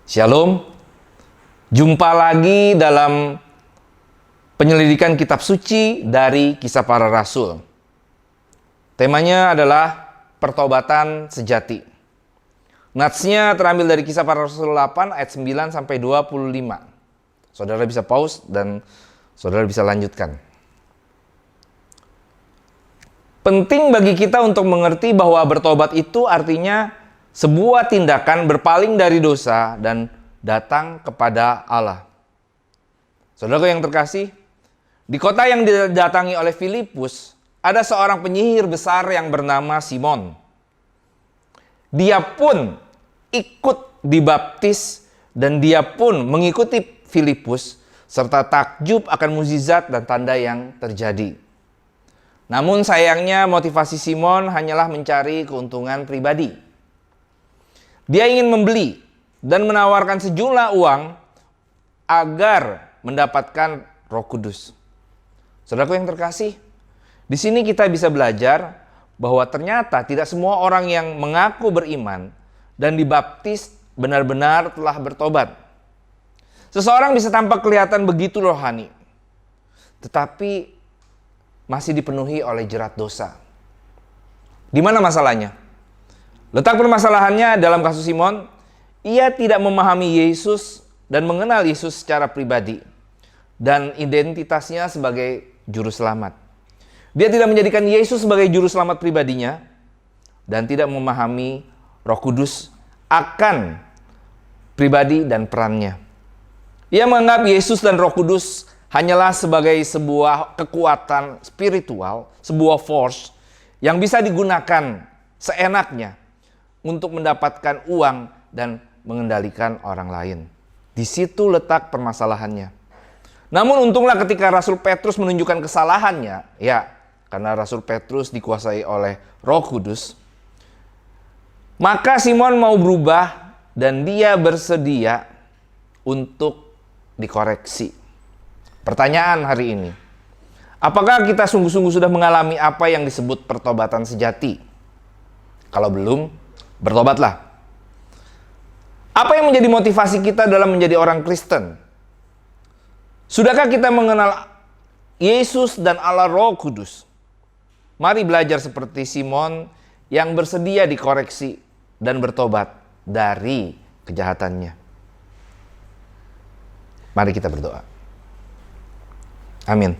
Shalom, jumpa lagi dalam penyelidikan kitab suci dari Kisah Para Rasul. Temanya adalah pertobatan sejati. Natsnya terambil dari Kisah Para Rasul 8 ayat 9 sampai 25. Saudara bisa pause dan saudara bisa lanjutkan. Penting bagi kita untuk mengerti bahwa bertobat itu artinya sebuah tindakan berpaling dari dosa dan datang kepada Allah. Saudara yang terkasih, di kota yang didatangi oleh Filipus, ada seorang penyihir besar yang bernama Simon. Dia pun ikut dibaptis dan dia pun mengikuti Filipus serta takjub akan mukjizat dan tanda yang terjadi. Namun sayangnya motivasi Simon hanyalah mencari keuntungan pribadi. Dia ingin membeli dan menawarkan sejumlah uang agar mendapatkan Roh Kudus. Saudaraku yang terkasih, di sini kita bisa belajar bahwa ternyata tidak semua orang yang mengaku beriman dan dibaptis benar-benar telah bertobat. Seseorang bisa tampak kelihatan begitu rohani, tetapi masih dipenuhi oleh jerat dosa. Di mana masalahnya? Letak permasalahannya dalam kasus Simon, ia tidak memahami Yesus dan mengenal Yesus secara pribadi dan identitasnya sebagai juru selamat. Dia tidak menjadikan Yesus sebagai juru selamat pribadinya dan tidak memahami Roh Kudus akan pribadi dan perannya. Ia menganggap Yesus dan Roh Kudus hanyalah sebagai sebuah kekuatan spiritual, sebuah force yang bisa digunakan seenaknya untuk mendapatkan uang dan mengendalikan orang lain. Di situ letak permasalahannya. Namun untunglah ketika Rasul Petrus menunjukkan kesalahannya, ya, karena Rasul Petrus dikuasai oleh Roh Kudus, maka Simon mau berubah dan dia bersedia untuk dikoreksi. Pertanyaan hari ini, apakah kita sungguh-sungguh sudah mengalami apa yang disebut pertobatan sejati? Kalau belum, bertobatlah. Apa yang menjadi motivasi kita dalam menjadi orang Kristen? Sudahkah kita mengenal Yesus dan Allah Roh Kudus? Mari belajar seperti Simon yang bersedia dikoreksi dan bertobat dari kejahatannya. Mari kita berdoa. Amin.